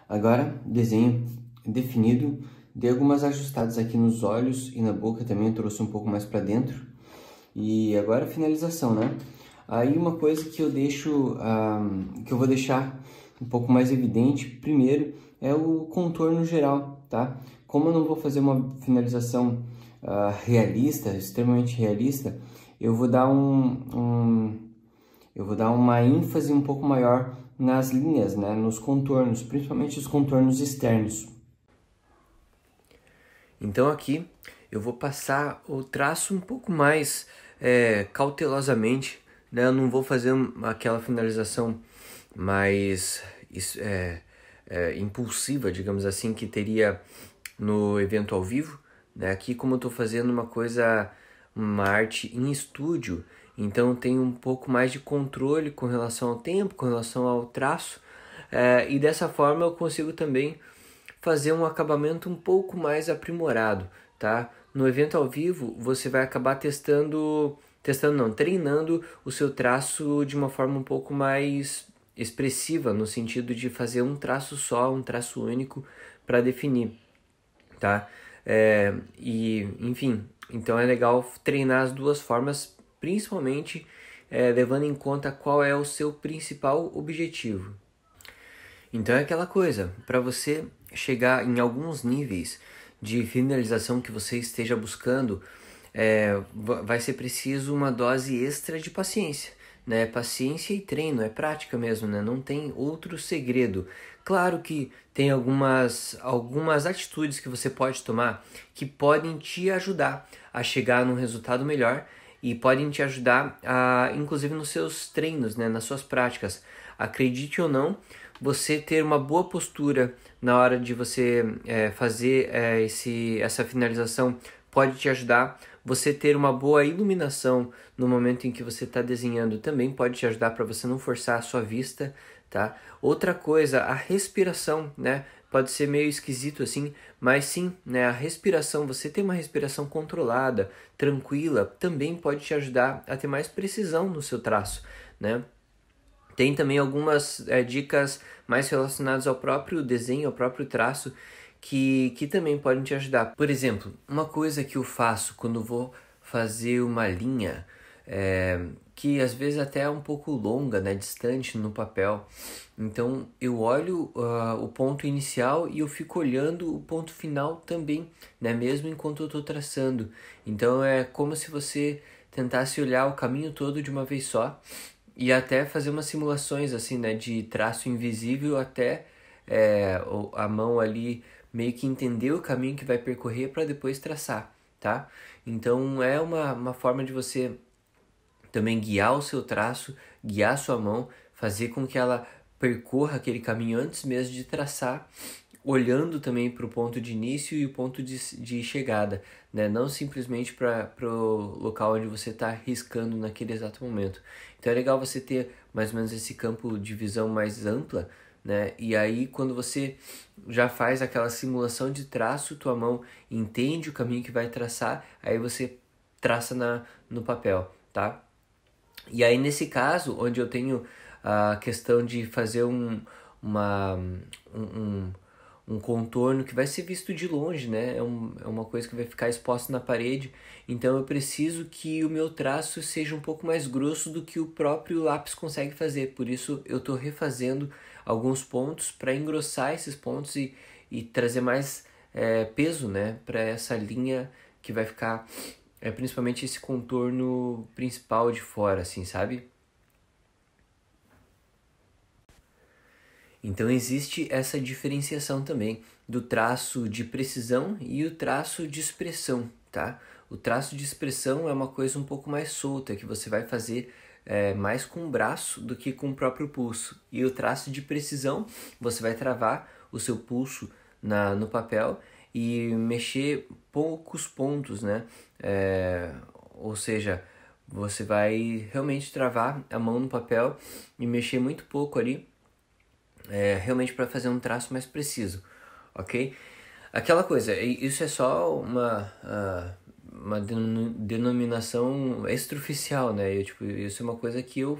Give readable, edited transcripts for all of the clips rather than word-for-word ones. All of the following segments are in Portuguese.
Agora, desenho definido, dei algumas ajustadas aqui nos olhos e na boca também, trouxe um pouco mais para dentro. E agora a finalização, né? Aí uma coisa que eu deixo, que eu vou deixar um pouco mais evidente, primeiro, é o contorno geral, tá? Como eu não vou fazer uma finalização realista, extremamente realista, eu vou dar eu vou dar uma ênfase um pouco maior nas linhas, né? Nos contornos, principalmente os contornos externos. Então aqui eu vou passar o traço um pouco mais cautelosamente, né? Eu não vou fazer aquela finalização mais impulsiva, digamos assim, que teria no evento ao vivo, né? Aqui, como eu estou fazendo uma arte em estúdio, então tem um pouco mais de controle com relação ao tempo, com relação ao traço, e dessa forma eu consigo também fazer um acabamento um pouco mais aprimorado, tá? No evento ao vivo, você vai acabar treinando o seu traço de uma forma um pouco mais expressiva, no sentido de fazer um traço só, um traço único para definir, tá? Enfim, então é legal treinar as duas formas, principalmente levando em conta qual é o seu principal objetivo. Então é aquela coisa, para você chegar em alguns níveis de finalização que você esteja buscando, vai ser preciso uma dose extra de paciência, né? Paciência e treino, é prática mesmo, né? Não tem outro segredo. Claro que tem algumas atitudes que você pode tomar que podem te ajudar a chegar num resultado melhor e podem te ajudar inclusive nos seus treinos, né? Nas suas práticas. Acredite ou não, você ter uma boa postura na hora de você fazer essa finalização pode te ajudar. Você ter uma boa iluminação no momento em que você está desenhando também pode te ajudar para você não forçar a sua vista, tá? Outra coisa, a respiração, né? Pode ser meio esquisito assim, mas sim, né? A respiração, você ter uma respiração controlada, tranquila, também pode te ajudar a ter mais precisão no seu traço, né? Tem também algumas dicas mais relacionadas ao próprio desenho, ao próprio traço, que também podem te ajudar. Por exemplo, uma coisa que eu faço quando vou fazer uma linha, que às vezes até é um pouco longa, né, distante no papel. Então eu olho o ponto inicial e eu fico olhando o ponto final também, né, mesmo enquanto eu estou traçando. Então é como se você tentasse olhar o caminho todo de uma vez só. E até fazer umas simulações assim, né, de traço invisível até a mão ali meio que entender o caminho que vai percorrer para depois traçar, tá? Então é uma forma de você também guiar o seu traço, guiar a sua mão, fazer com que ela percorra aquele caminho antes mesmo de traçar, olhando também para o ponto de início e o ponto de chegada, né? Não simplesmente para o local onde você está riscando naquele exato momento. Então é legal você ter mais ou menos esse campo de visão mais ampla, né? E aí quando você já faz aquela simulação de traço, tua mão entende o caminho que vai traçar, aí você traça no papel, tá? E aí nesse caso, onde eu tenho a questão de fazer um contorno que vai ser visto de longe, né? É uma coisa que vai ficar exposta na parede, então eu preciso que o meu traço seja um pouco mais grosso do que o próprio lápis consegue fazer, por isso eu estou refazendo alguns pontos para engrossar esses pontos e trazer mais peso, né, para essa linha que vai ficar, principalmente esse contorno principal de fora, assim, sabe? Então existe essa diferenciação também do traço de precisão e o traço de expressão, tá? O traço de expressão é uma coisa um pouco mais solta, que você vai fazer mais com o braço do que com o próprio pulso. E o traço de precisão, você vai travar o seu pulso no papel e mexer poucos pontos, né? Ou seja, você vai realmente travar a mão no papel e mexer muito pouco ali, realmente para fazer um traço mais preciso, ok? Aquela coisa, isso é só uma denominação extraoficial, né? Isso é uma coisa que eu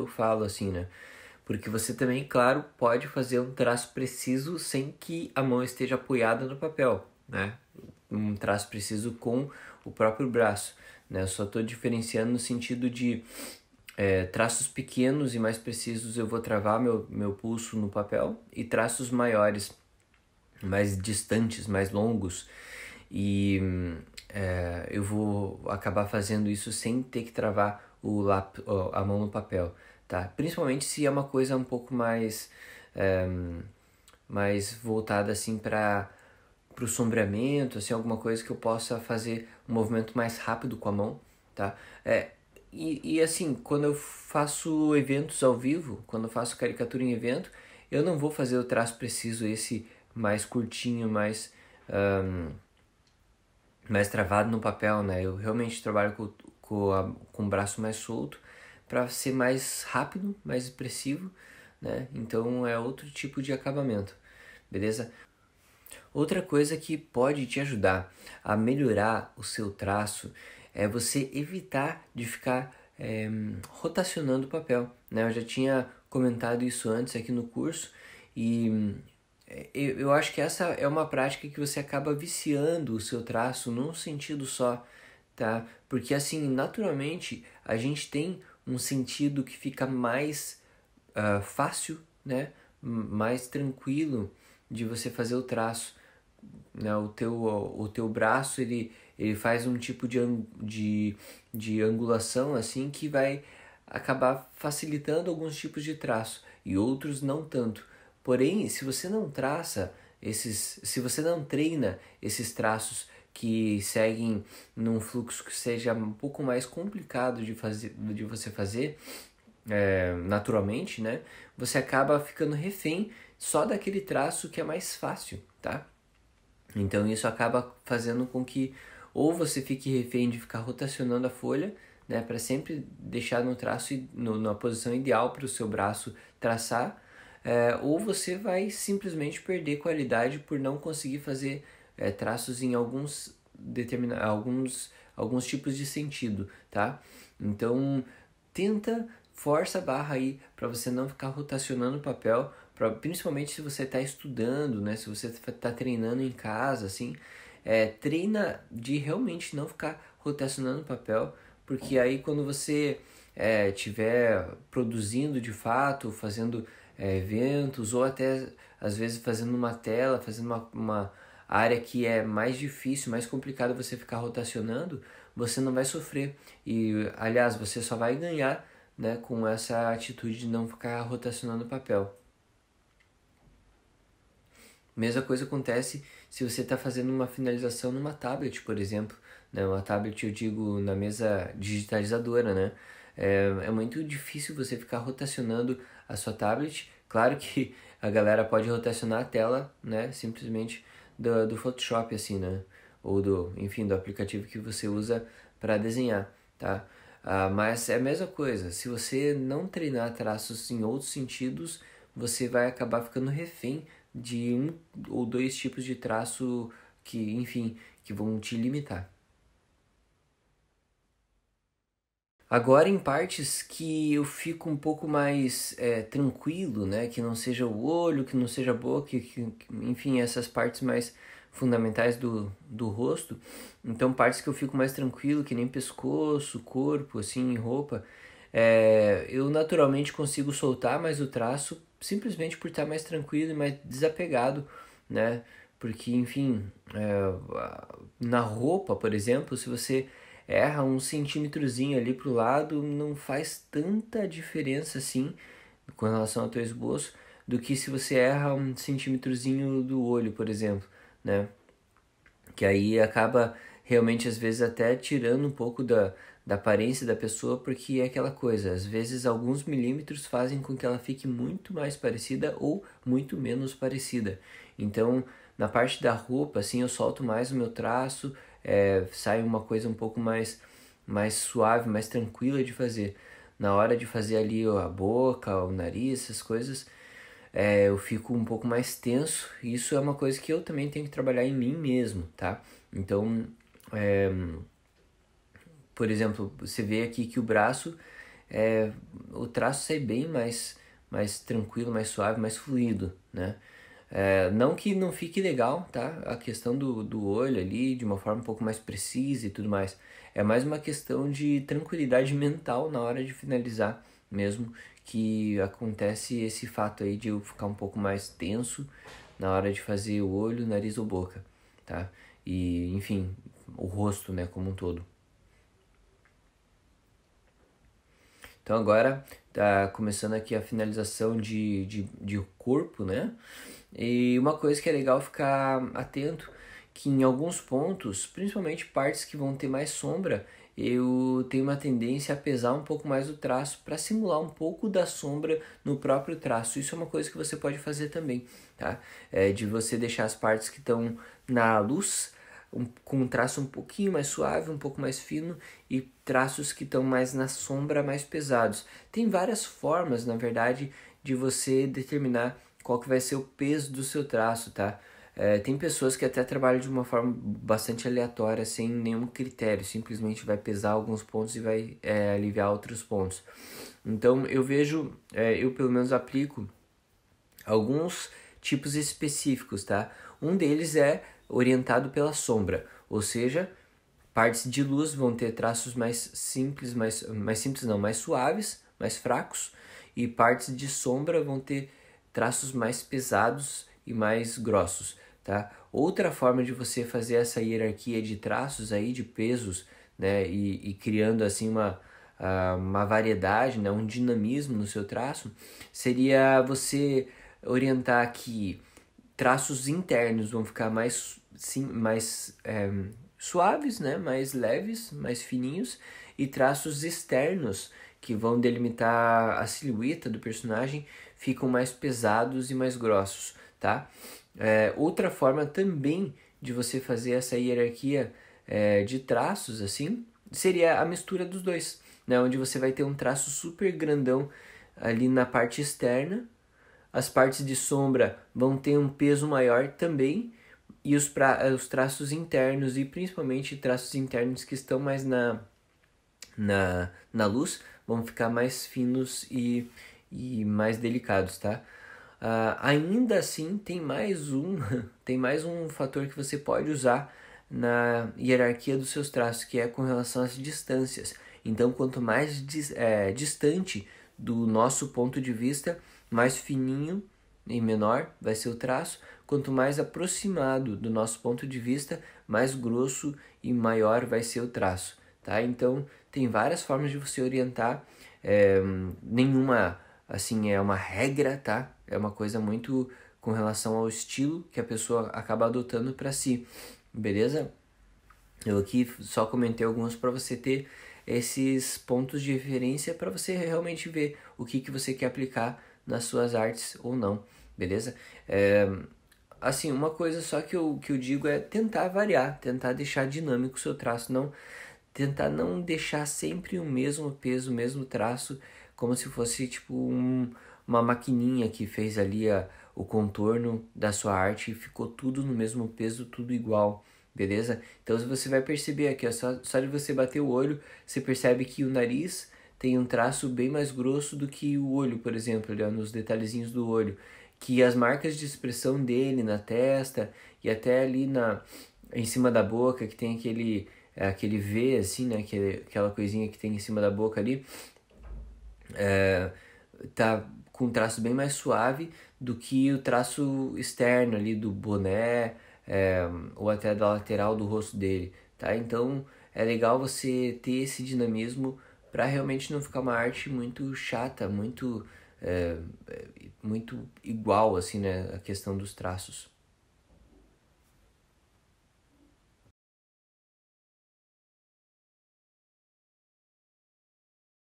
falo assim, né? Porque você também, claro, pode fazer um traço preciso sem que a mão esteja apoiada no papel, né? Um traço preciso com o próprio braço, né? Eu só estou diferenciando no sentido de traços pequenos e mais precisos eu vou travar meu pulso no papel, e traços maiores, mais distantes, mais longos, e eu vou acabar fazendo isso sem ter que travar a mão no papel, tá? Principalmente se é uma coisa um pouco mais voltada assim para o sombreamento, assim, alguma coisa que eu possa fazer um movimento mais rápido com a mão, tá? E assim, quando eu faço eventos ao vivo, quando eu faço caricatura em evento, eu não vou fazer o traço preciso, esse mais curtinho, mais travado no papel, né? Eu realmente trabalho com o braço mais solto para ser mais rápido, mais expressivo, né? Então é outro tipo de acabamento, beleza? Outra coisa que pode te ajudar a melhorar o seu traço é você evitar de ficar rotacionando o papel, né? Eu já tinha comentado isso antes aqui no curso, e eu acho que essa é uma prática que você acaba viciando o seu traço num sentido só, tá? Porque assim, naturalmente, a gente tem um sentido que fica mais fácil, né? Mais tranquilo de você fazer o traço, né? O teu braço, ele faz um tipo de angulação assim que vai acabar facilitando alguns tipos de traço e outros não tanto. Porém, se você não se você não treina esses traços que seguem num fluxo que seja um pouco mais complicado de você fazer naturalmente, né? Você acaba ficando refém só daquele traço que é mais fácil, tá? Então isso acaba fazendo com que ou você fique refém de ficar rotacionando a folha, né, para sempre deixar no traço na posição ideal para o seu braço traçar, ou você vai simplesmente perder qualidade por não conseguir fazer traços em alguns tipos de sentido, tá? Então força a barra aí para você não ficar rotacionando o papel, principalmente se você está estudando, né? Se você está treinando em casa, assim, treina de realmente não ficar rotacionando o papel, porque aí quando você estiver produzindo de fato, fazendo eventos, ou até às vezes fazendo uma tela, fazendo uma área que é mais difícil, mais complicado você ficar rotacionando, você não vai sofrer. E, aliás, você só vai ganhar, né, com essa atitude de não ficar rotacionando o papel. Mesma coisa acontece se você está fazendo uma finalização numa tablet, por exemplo, né? Uma tablet, eu digo, na mesa digitalizadora, né? É muito difícil você ficar rotacionando a sua tablet. Claro que a galera pode rotacionar a tela, né? Simplesmente do Photoshop, assim, né? Ou enfim, do aplicativo que você usa para desenhar, tá? Mas é a mesma coisa. Se você não treinar traços em outros sentidos, você vai acabar ficando refém de um ou dois tipos de traço que, enfim, que vão te limitar. Agora, em partes que eu fico um pouco mais tranquilo, né? Que não seja o olho, que não seja a boca, enfim, essas partes mais fundamentais do rosto. Então, partes que eu fico mais tranquilo, que nem pescoço, corpo, assim, roupa, eu naturalmente consigo soltar mais o traço simplesmente por estar mais tranquilo e mais desapegado, né? Porque, enfim, na roupa, por exemplo, se você erra um centímetrozinho ali pro lado, não faz tanta diferença assim com relação ao teu esboço do que se você erra um centímetrozinho do olho, por exemplo, né? Que aí acaba realmente às vezes até tirando um pouco da aparência da pessoa, porque é aquela coisa, às vezes alguns milímetros fazem com que ela fique muito mais parecida ou muito menos parecida. Então, na parte da roupa, assim, eu solto mais o meu traço, sai uma coisa um pouco mais suave, mais tranquila de fazer. Na hora de fazer ali a boca, o nariz, essas coisas, eu fico um pouco mais tenso. E isso é uma coisa que eu também tenho que trabalhar em mim mesmo, tá? Então, por exemplo, você vê aqui que o braço, o traço sai bem mais mais tranquilo, mais suave, mais fluido, né? Não que não fique legal, tá? A questão do olho ali, de uma forma um pouco mais precisa e tudo mais. É mais uma questão de tranquilidade mental na hora de finalizar mesmo, que acontece esse fato aí de eu ficar um pouco mais tenso na hora de fazer o olho, nariz ou boca, tá? E, enfim, o rosto, né, como um todo. Então agora tá começando aqui a finalização de corpo, né? E uma coisa que é legal ficar atento, que em alguns pontos, principalmente partes que vão ter mais sombra, eu tenho uma tendência a pesar um pouco mais o traço para simular um pouco da sombra no próprio traço. Isso é uma coisa que você pode fazer também, tá? De você deixar as partes que estão na luz com um traço um pouquinho mais suave, um pouco mais fino, e traços que estão mais na sombra, mais pesados. Tem várias formas, na verdade, de você determinar qual que vai ser o peso do seu traço, tá? Tem pessoas que até trabalham de uma forma bastante aleatória, sem nenhum critério, simplesmente vai pesar alguns pontos e vai aliviar outros pontos. Então eu vejo, eu pelo menos aplico alguns tipos específicos, tá? Um deles é orientado pela sombra, ou seja, partes de luz vão ter traços mais simples, mais simples não, mais suaves, mais fracos, e partes de sombra vão ter traços mais pesados e mais grossos, tá? Outra forma de você fazer essa hierarquia de traços aí, de pesos, né, e criando assim uma variedade, né, um dinamismo no seu traço, seria você orientar que traços internos vão ficar mais suaves, né, mais leves, mais fininhos, e traços externos que vão delimitar a silhueta do personagem ficam mais pesados e mais grossos, tá? Outra forma também de você fazer essa hierarquia de traços assim seria a mistura dos dois, né? Onde você vai ter um traço super grandão ali na parte externa, as partes de sombra vão ter um peso maior também, e os traços internos, e principalmente traços internos que estão mais na luz, vão ficar mais finos e mais delicados, tá? Ainda assim, tem mais um fator que você pode usar na hierarquia dos seus traços, que é com relação às distâncias. Então, quanto mais distante do nosso ponto de vista, mais fininho e menor vai ser o traço. Quanto mais aproximado do nosso ponto de vista, mais grosso e maior vai ser o traço, tá? Então, tem várias formas de você orientar, nenhuma assim é uma regra, tá? É uma coisa muito com relação ao estilo que a pessoa acaba adotando para si, beleza? Eu aqui só comentei alguns para você ter esses pontos de referência para você realmente ver o que você quer aplicar nas suas artes ou não, beleza? Assim, uma coisa só que eu digo é tentar variar, tentar deixar dinâmico o seu traço, tentar não deixar sempre o mesmo peso, o mesmo traço, como se fosse tipo uma maquininha que fez ali o contorno da sua arte e ficou tudo no mesmo peso, tudo igual, beleza? Então você vai perceber aqui, só de você bater o olho, você percebe que o nariz tem um traço bem mais grosso do que o olho, por exemplo, ali, nos detalhezinhos do olho, que as marcas de expressão dele na testa e até ali em cima da boca, que tem aquele V assim, né, aquela coisinha que tem em cima da boca ali, tá com um traço bem mais suave do que o traço externo ali do boné, ou até da lateral do rosto dele, tá? Então é legal você ter esse dinamismo para realmente não ficar uma arte muito chata, muito igual assim, né, a questão dos traços.